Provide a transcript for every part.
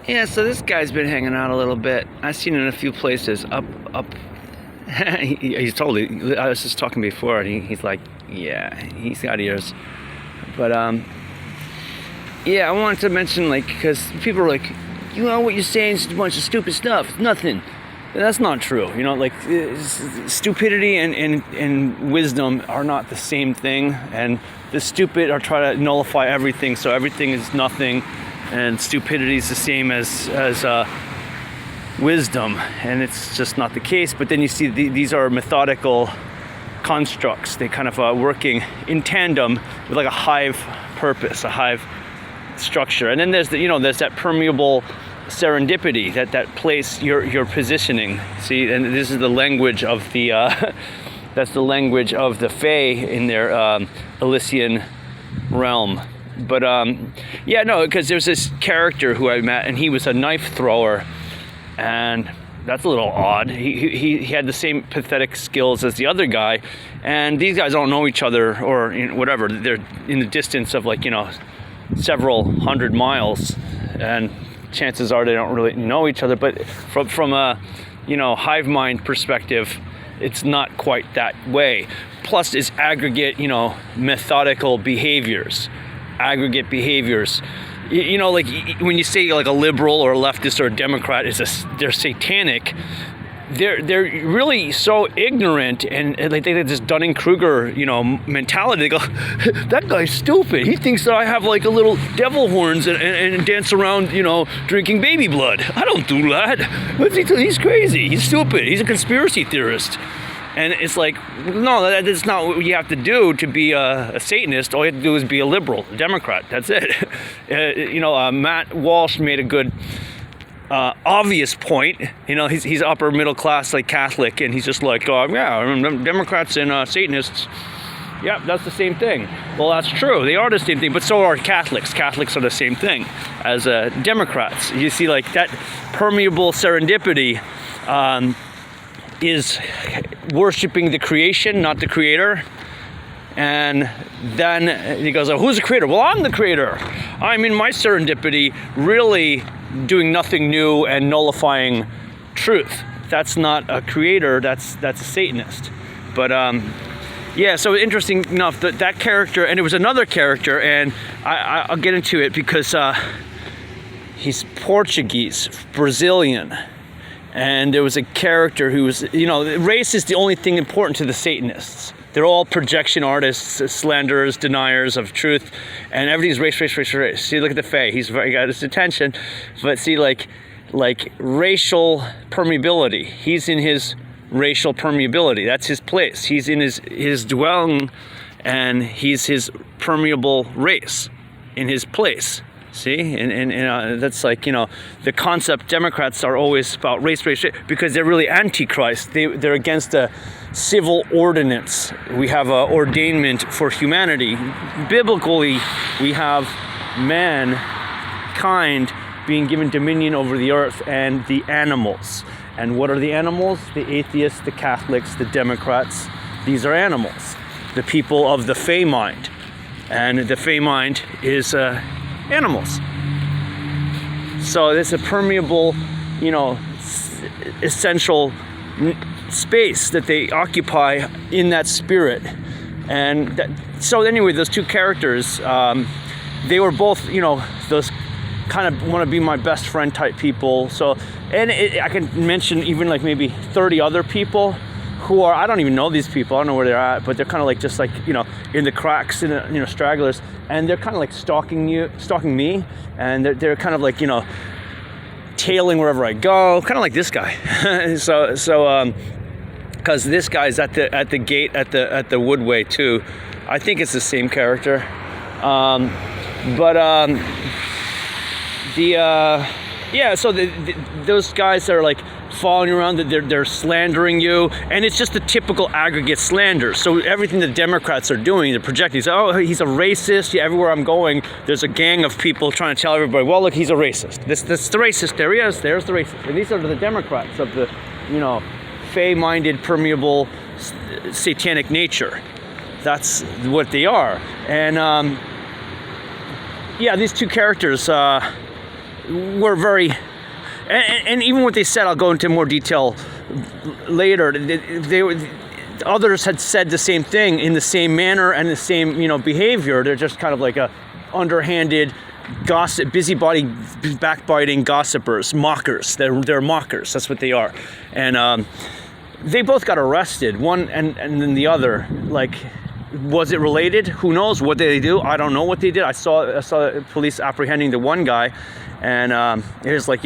Yeah, so this guy's been hanging out a little bit. I've seen him in a few places. Up. He's totally. I was just talking before, and he's like, yeah, he's got ears. But yeah, I wanted to mention, like, because people are like, you know, what you're saying is a bunch of stupid stuff. It's nothing. That's not true. You know, like, stupidity and wisdom are not the same thing. And the stupid are trying to nullify everything, so everything is nothing. And stupidity is the same as wisdom, and it's just not the case. But then you see these are methodical constructs. They kind of working in tandem with like a hive purpose, a hive structure. And then there's there's that permeable serendipity, that place you're positioning. See, and this is the language of the that's the language of the Fae in their Elysian realm. But yeah, no, because there's this character who I met, and he was a knife thrower, and that's a little odd. He had the same pathetic skills as the other guy, and these guys don't know each other, or whatever. They're in the distance of, like, several hundred miles, and chances are they don't really know each other. But from a hive mind perspective, it's not quite that way. Plus, it's aggregate, methodical behaviors. Aggregate behaviors, like when you say like a liberal or a leftist or a Democrat they're satanic, they're really so ignorant, and like they have this Dunning-Kruger mentality. They go, that guy's stupid. He thinks that I have like a little devil horns and dance around drinking baby blood. I don't do that. He's crazy. He's stupid. He's a conspiracy theorist. And it's like, no, that's not what you have to do to be a Satanist. All you have to do is be a liberal, a Democrat. That's it. Matt Walsh made a good, obvious point. He's upper middle class, like Catholic, and he's just like, Democrats and Satanists. Yeah, that's the same thing. Well, that's true. They are the same thing, but so are Catholics. Catholics are the same thing as Democrats. You see, like, that permeable serendipity is worshiping the creation, not the creator. And then he goes, who's the creator? Well, I'm the creator. I'm in my serendipity, really doing nothing new and nullifying truth. That's not a creator, that's a Satanist. But yeah, so interesting enough that character, and it was another character, and I'll get into it because he's Portuguese, Brazilian. And there was a character who was, race is the only thing important to the Satanists. They're all projection artists, slanderers, deniers of truth, and everything's race, race, race, race. See, look at the Fae. He got his attention. But see, like racial permeability. He's in his racial permeability. That's his place. He's in his dwelling, and he's his permeable race in his place. See, and that's like, the concept. Democrats are always about race, because they're really antichrist. They're against a civil ordinance. We have a ordainment for humanity. Biblically, we have mankind being given dominion over the earth and the animals. And what are the animals? The atheists, the Catholics, the Democrats. These are animals. The people of the Fae mind. And the Fae mind is animals. So it's a permeable, essential space that they occupy in that spirit. And so anyway, those two characters, they were both, those kind of want to be my best friend type people. So, and I can mention even like maybe 30 other people who are, I don't even know these people, I don't know where they're at, but they're kind of like, just like, in the cracks, stragglers, and they're kind of like stalking me, and they're kind of like, tailing wherever I go, kind of like this guy. so, because this guy's at the gate at the Woodway too. I think it's the same character, yeah. So those guys are like following you around, they're slandering you, and it's just the typical aggregate slander. So everything the Democrats are doing, they're projecting. So, he's a racist. Yeah, everywhere I'm going, there's a gang of people trying to tell everybody, well, look, he's a racist. This the racist. There he is. There's the racist. And these are the Democrats of the, Fae-minded, permeable, satanic nature. That's what they are. And yeah, these two characters. were very, and even what they said, I'll go into more detail later. Others had said the same thing in the same manner and the same, behavior. They're just kind of like a underhanded gossip, busybody, backbiting gossipers, mockers. They're mockers. That's what they are. And they both got arrested. One and then the other. Like, was it related? Who knows? What did they do? I don't know what they did. I saw police apprehending the one guy, and there's like,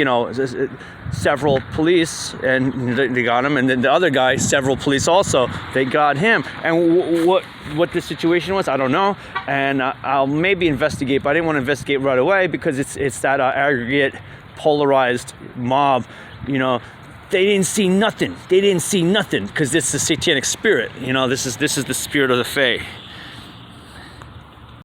several police, and they got him, and then the other guy, several police also, they got him. And what the situation was, I don't know, and I'll maybe investigate, but I didn't want to investigate right away because it's that aggregate, polarized mob. They didn't see nothing. Because it's the satanic spirit. This is the spirit of the Fae.